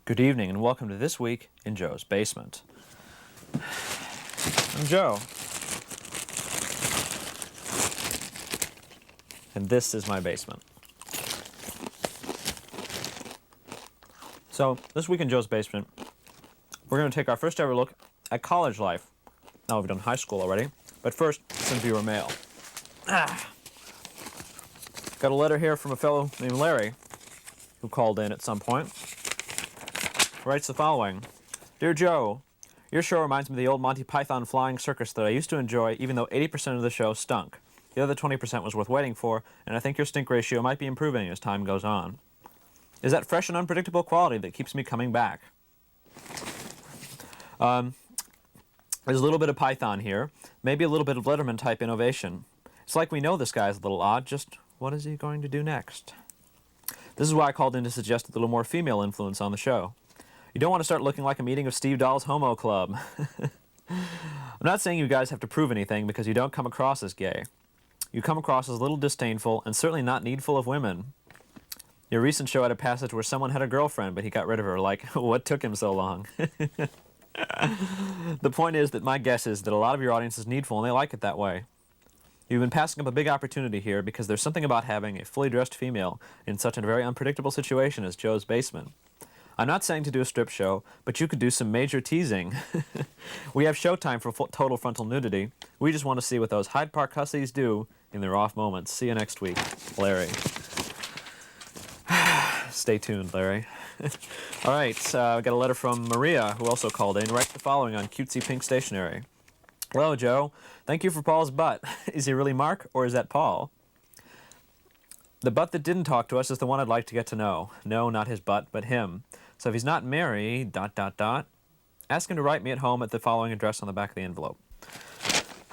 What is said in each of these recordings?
Good evening and welcome to This Week in Joe's Basement. I'm Joe. And this is my basement. So, this week in Joe's Basement, we're going to take our first ever look at college life. Now we've done high school already, but first, some viewer mail. Got a letter here from a fellow named Larry, who called in at some point. Writes the following. Dear Joe, your show reminds me of the old Monty Python flying circus that I used to enjoy, even though 80% of the show stunk. The other 20% was worth waiting for, and I think your stink ratio might be improving as time goes on. Is that fresh and unpredictable quality that keeps me coming back? There's a little bit of Python here, maybe a little bit of Letterman-type innovation. It's like we know this guy's a little odd, just what is he going to do next? This is why I called in to suggest a little more female influence on the show. You don't want to start looking like a meeting of Steve Dahl's Homo Club. I'm not saying you guys have to prove anything because you don't come across as gay. You come across as a little disdainful and certainly not needful of women. Your recent show had a passage where someone had a girlfriend, but he got rid of her. Like, what took him so long? The point is that my guess is that a lot of your audience is needful and they like it that way. You've been passing up a big opportunity here because there's something about having a fully dressed female in such a very unpredictable situation as Joe's Basement. I'm not saying to do a strip show, but you could do some major teasing. We have showtime for total frontal nudity. We just want to see what those Hyde Park hussies do in their off moments. See you next week, Larry. Stay tuned, Larry. All right, I got a letter from Maria, who also called in. Writes the following on cutesy pink stationery. Hello, Joe. Thank you for Paul's butt. Is he really Mark, or is that Paul? The butt that didn't talk to us is the one I'd like to get to know. No, not his butt, but him. So if he's not married, ... ask him to write me at home at the following address on the back of the envelope.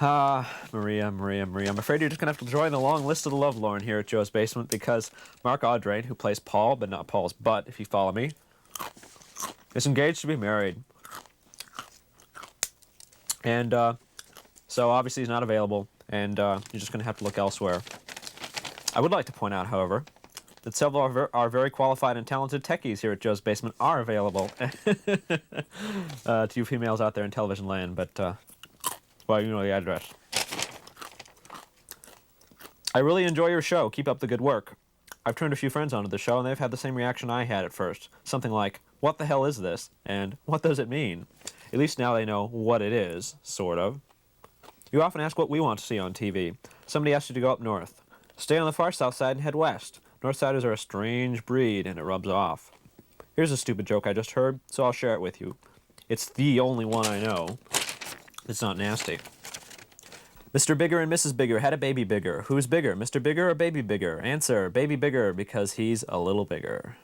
Maria. I'm afraid you're just going to have to join the long list of the lovelorn here at Joe's Basement because Mark Audrain, who plays Paul, but not Paul's butt, if you follow me, is engaged to be married. And so obviously he's not available, and you're just going to have to look elsewhere. I would like to point out, however, that several of our very qualified and talented techies here at Joe's Basement are available to you females out there in television land, but, well, you know the address. I really enjoy your show. Keep up the good work. I've turned a few friends onto the show, and they've had the same reaction I had at first. Something like, what the hell is this? And what does it mean? At least now they know what it is, sort of. You often ask what we want to see on TV. Somebody asks you to go up north. Stay on the far south side and head west. Northsiders are a strange breed, and it rubs off. Here's a stupid joke I just heard, so I'll share it with you. It's the only one I know. It's not nasty. Mr. Bigger and Mrs. Bigger had a baby bigger. Who's bigger, Mr. Bigger or baby bigger? Answer, baby bigger, because he's a little bigger.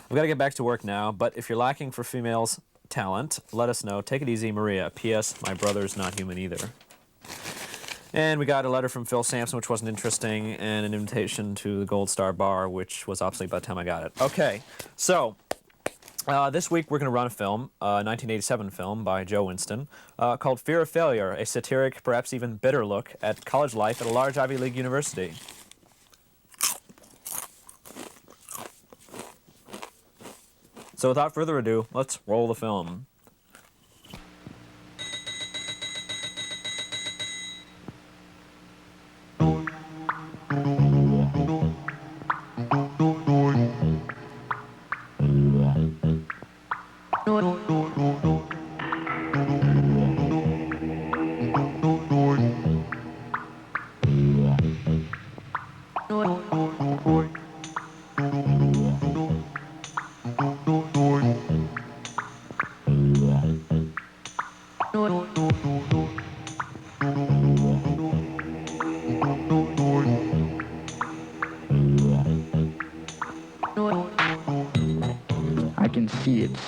I've got to get back to work now, but if you're lacking for females' talent, let us know. Take it easy, Maria. P.S. My brother's not human either. And we got a letter from Phil Sampson, which wasn't interesting, and an invitation to the Gold Star Bar, which was obsolete by the time I got it. Okay, so this week we're going to run a film, a 1987 film by Joe Winston, called Fear of Failure, a satiric, perhaps even bitter look at college life at a large Ivy League university. So without further ado, let's roll the film.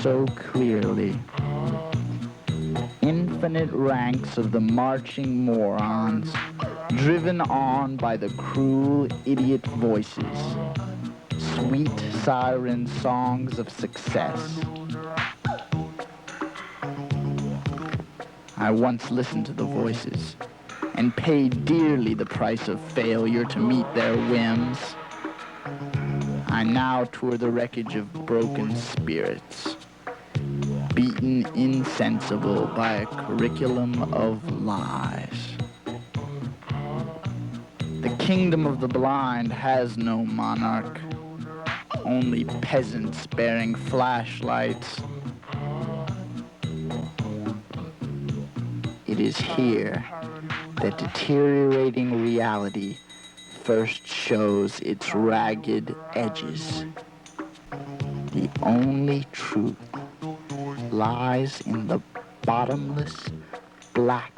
so clearly. Infinite ranks of the marching morons, driven on by the cruel idiot voices. Sweet siren songs of success. I once listened to the voices and paid dearly the price of failure to meet their whims. I now tour the wreckage of broken spirits, beaten insensible by a curriculum of lies. The kingdom of the blind has no monarch, only peasants bearing flashlights. It is here that deteriorating reality first shows its ragged edges. The only truth lies in the bottomless, black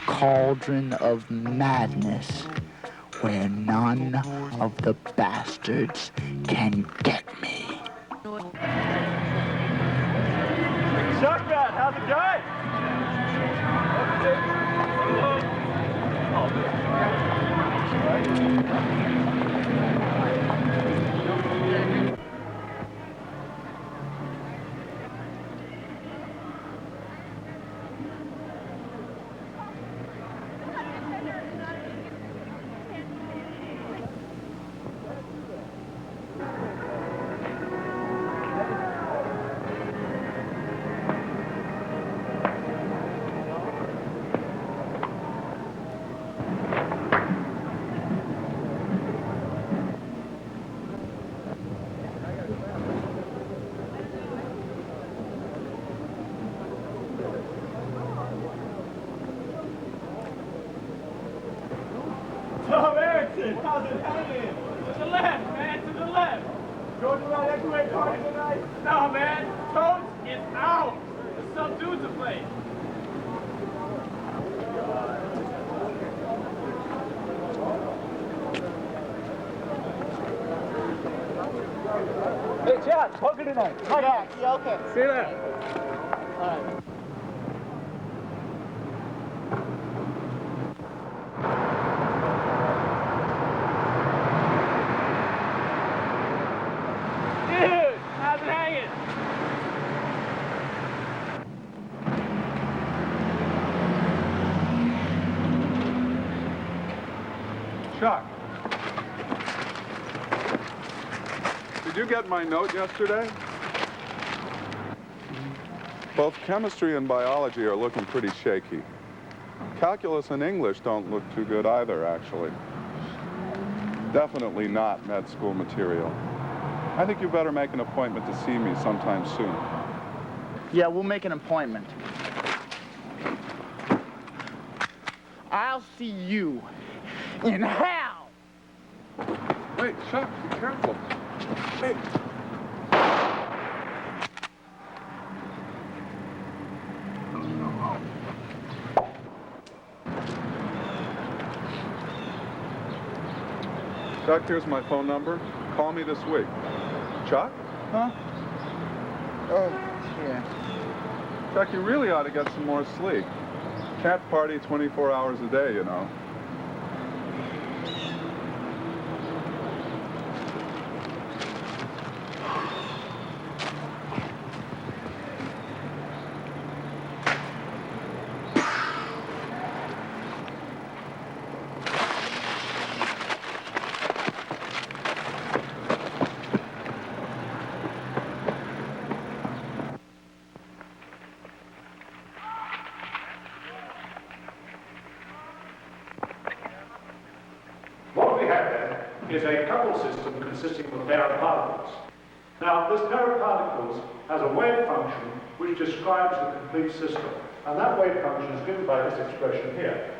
cauldron of madness where none of the bastards can get me. Shotgun, how's it going? How's it hanging? To the left, man, to the left. Going to that X-ray party tonight? No, man. Toads is out. There's some dudes to play. Hey, Chad, poker tonight. Yeah, okay. See you there. All right. Dude, how's it hanging? Chuck, did you get my note yesterday? Both chemistry and biology are looking pretty shaky. Calculus and English don't look too good either, actually. Definitely not med school material. I think you better make an appointment to see me sometime soon. Yeah, we'll make an appointment. I'll see you in hell! Wait, Chuck, be careful. Hey. Chuck, here's my phone number. Call me this week. Chuck? Huh? Oh, yeah. Chuck, you really ought to get some more sleep. Can't party 24 hours a day, you know. What we have then is a coupled system consisting of a pair of particles. Now, this pair of particles has a wave function which describes the complete system, and that wave function is given by this expression here.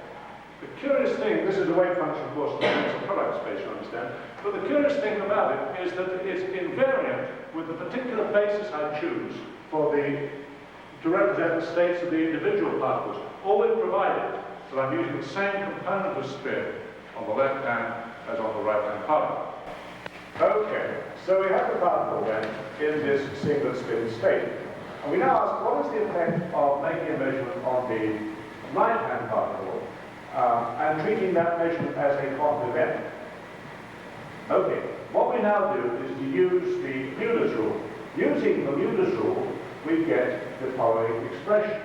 The curious thing, this is a wave function, of course, that a product space, you understand, but the curious thing about it is that it's invariant with the particular basis I choose to represent the states of the individual particles, always provided that I'm using the same component of spin on the left hand as on the right hand particle. Okay, so we have the particle then in this single spin state. And we now ask, what is the effect of making a measurement on the right-hand particle and treating that measurement as a quantum event? Okay, what we now do is to use the Hughes rule. Using the Hughes rule, we get the following expression.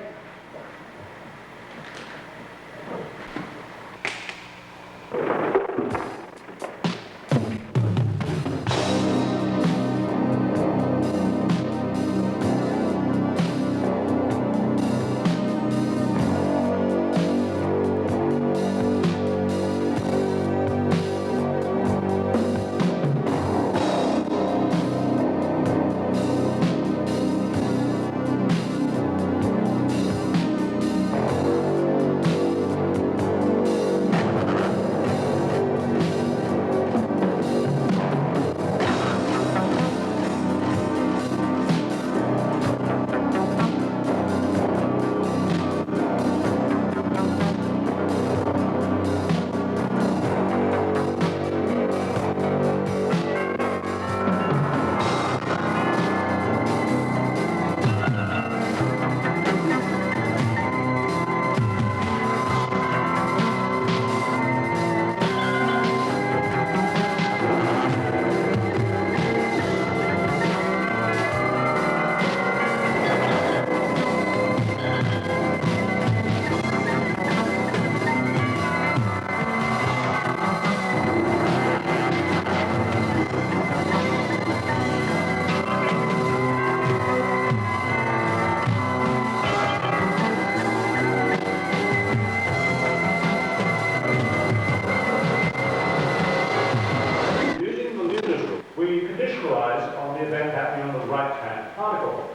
We conditionalize on the event happening on the right-hand particle.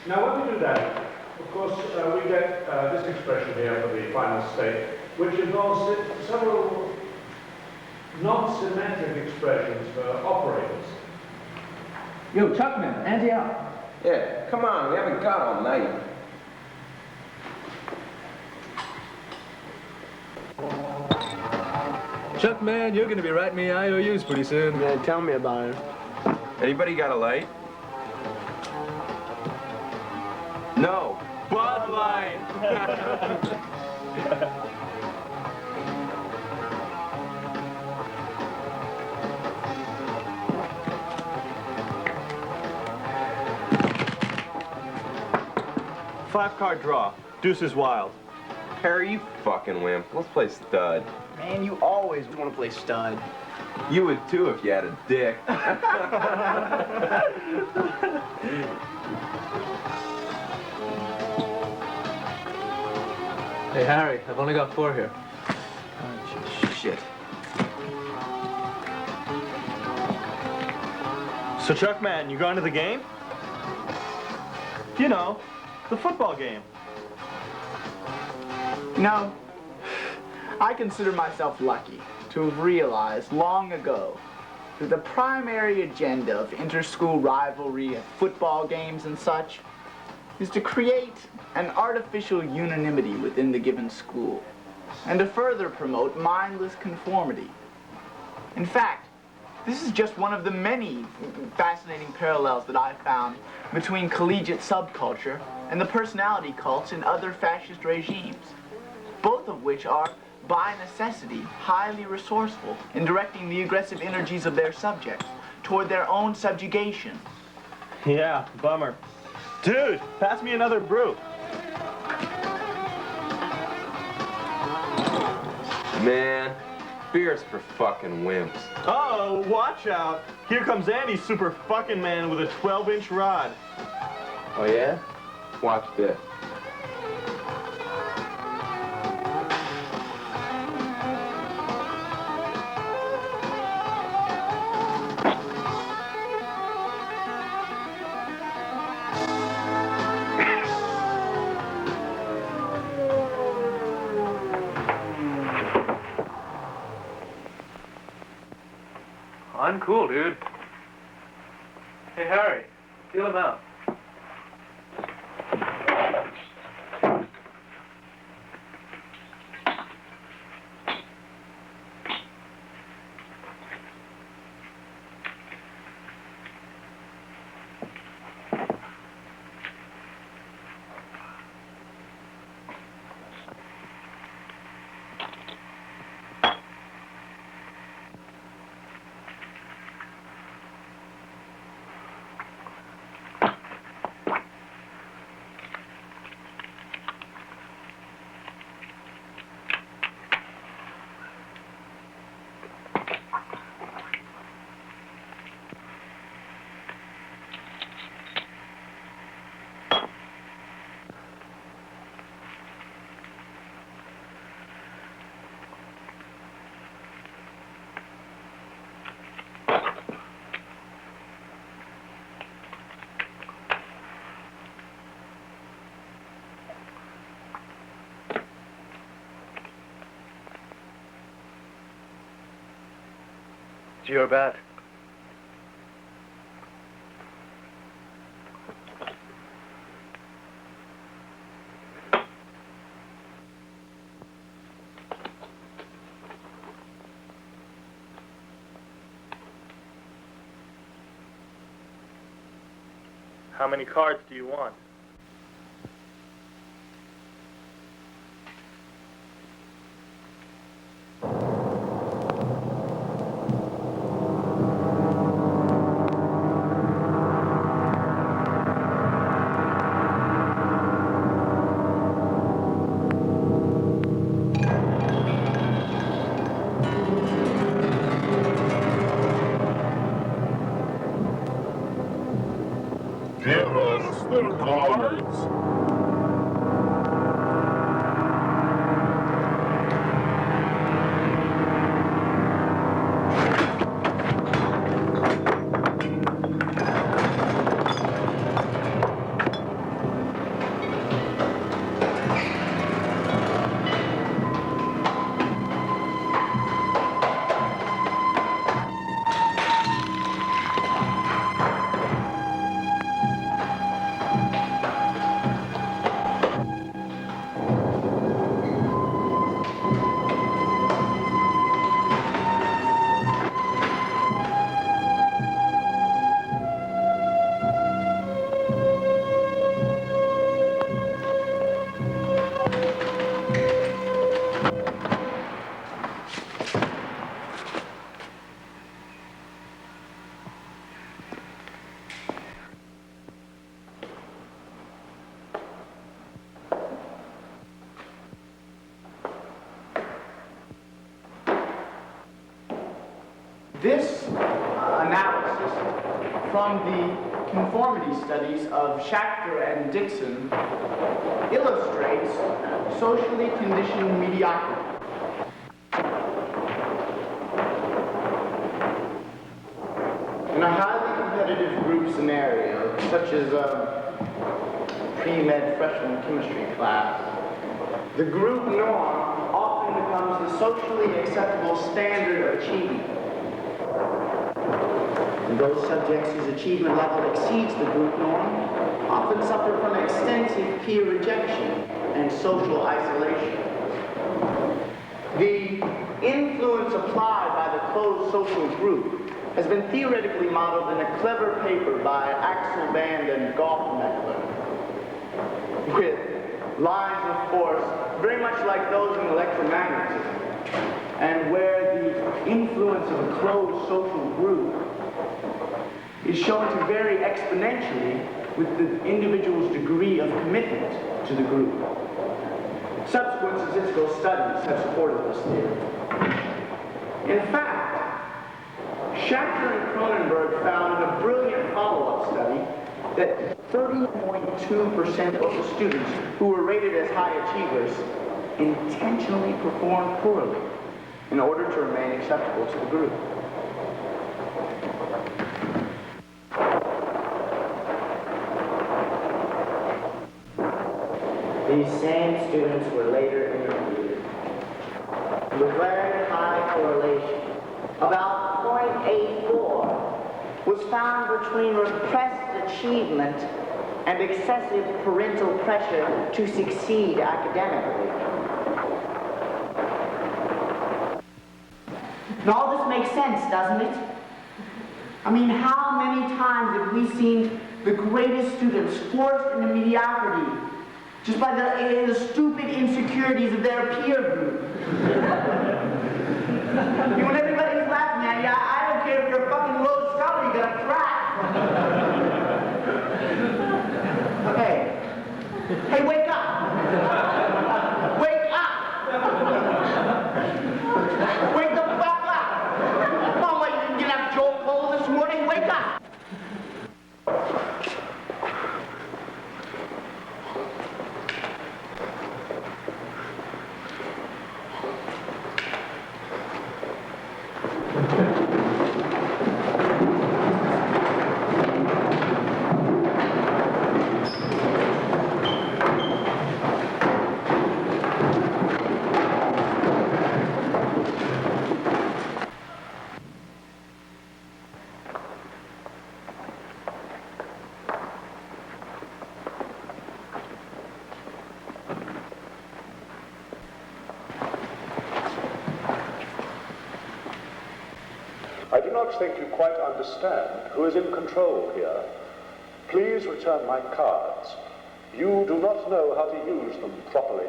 Now, when we do that, of course, we get this expression here for the final state, which involves several non-symmetric expressions for operators. Yo, Chuckman, ante out. Yeah, come on, we haven't got all night. Chuck, man, you're gonna be writing me IOUs pretty soon. Yeah, tell me about it. Anybody got a light? No. Bud Light. Five-card draw. Deuce is wild. Harry, you fucking wimp. Let's play stud. Man, you always want to play stud. You would too if you had a dick. Hey, Harry, I've only got 4 here. Shit. So, Chuck, man, you going to the game? You know, the football game. No, I consider myself lucky to have realized long ago that the primary agenda of inter-school rivalry at football games and such is to create an artificial unanimity within the given school and to further promote mindless conformity. In fact, this is just one of the many fascinating parallels that I've found between collegiate subculture and the personality cults in other fascist regimes, both of which are, by necessity, highly resourceful in directing the aggressive energies of their subjects toward their own subjugation. Yeah, bummer. Dude, pass me another brew. Man, beer's for fucking wimps. Oh, watch out. Here comes Andy, super fucking man with a 12-inch rod. Oh yeah? Watch this. Uncool, dude. Hey, Harry, feel him out. It's your bat. How many cards do you want? Give us the cards. This analysis from the conformity studies of Schachter and Dixon illustrates socially conditioned mediocrity. In a highly competitive group scenario, such as a pre-med freshman chemistry class, the group norm often becomes the socially acceptable standard of achievement. And those subjects whose achievement level exceeds the group norm often suffer from extensive peer rejection and social isolation. The influence applied by the closed social group has been theoretically modeled in a clever paper by Axel Band and Goffmeckler, with lines of force very much like those in electromagnetism, and where the influence of a closed social group is shown to vary exponentially with the individual's degree of commitment to the group. Subsequent statistical studies have supported this theory. In fact, Schachter and Cronenberg found in a brilliant follow-up study that 30.2% of the students who were rated as high achievers intentionally performed poorly in order to remain acceptable to the group. These same students were later interviewed with very high correlation. About 0.84 was found between repressed achievement and excessive parental pressure to succeed academically. And all this makes sense, doesn't it? I mean, how many times have we seen the greatest students forced into mediocrity just by the stupid insecurities of their peer group? When everybody's laughing at you, I don't care if you're a fucking low scholar, you got a crack. Hey, wake up! Wake up! Wake the fuck up! Come on, what, you didn't have Joel Cole this morning? Wake up! not think you quite understand who is in control here. Please return my cards. You do not know how to use them properly.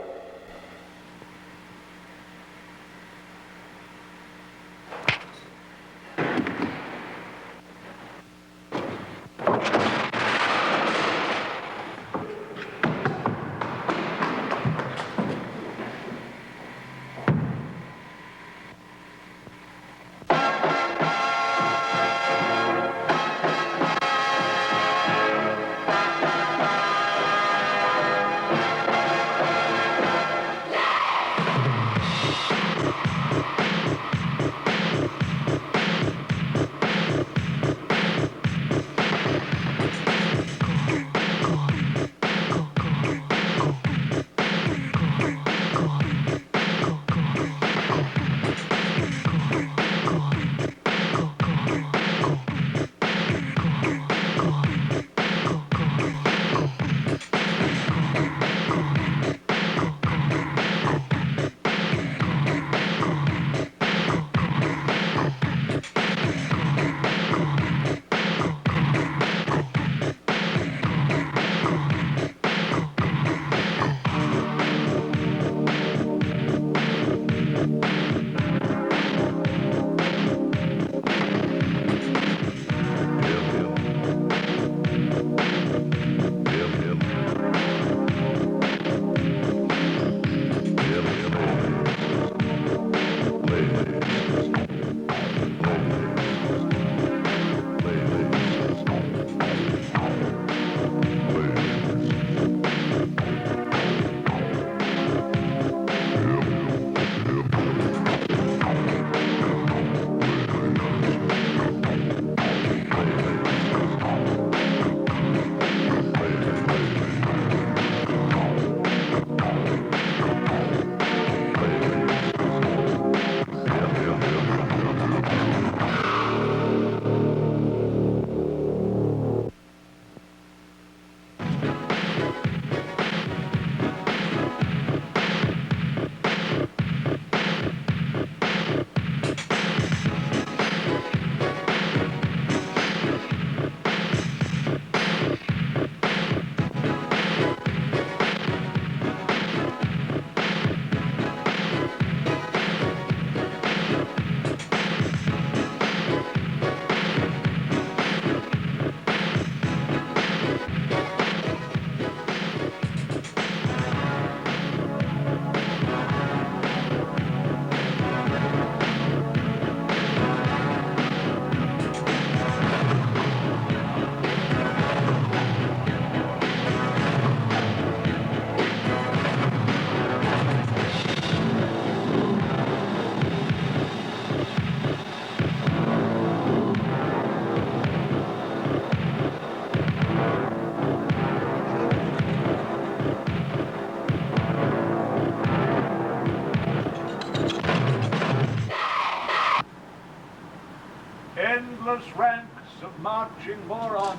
Endless ranks of marching morons,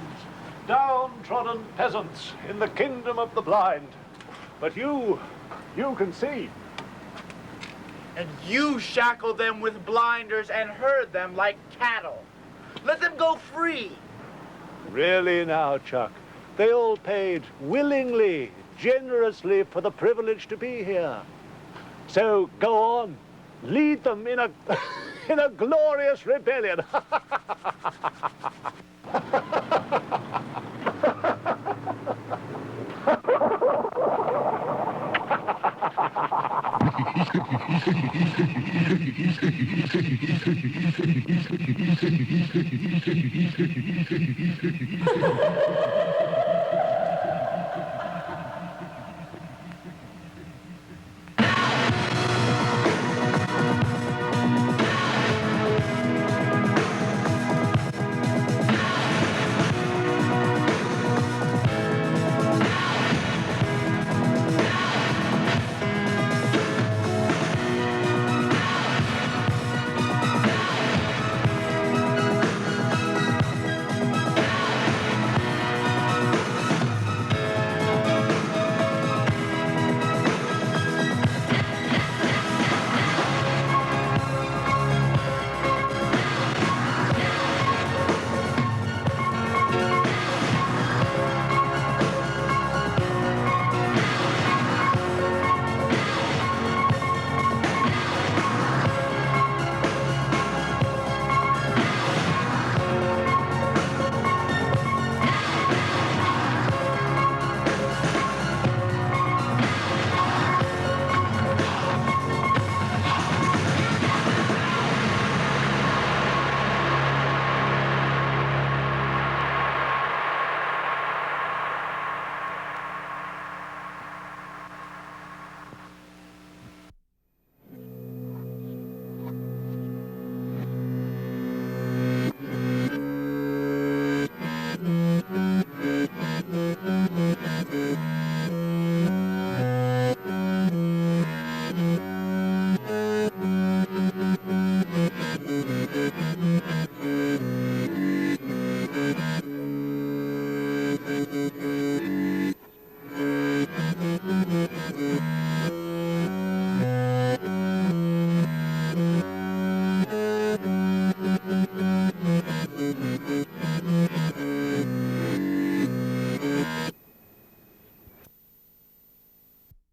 downtrodden peasants in the kingdom of the blind. But you can see. And you shackled them with blinders and herd them like cattle. Let them go free. Really now, Chuck, they all paid willingly, generously for the privilege to be here. So go on, lead them in a in a glorious rebellion.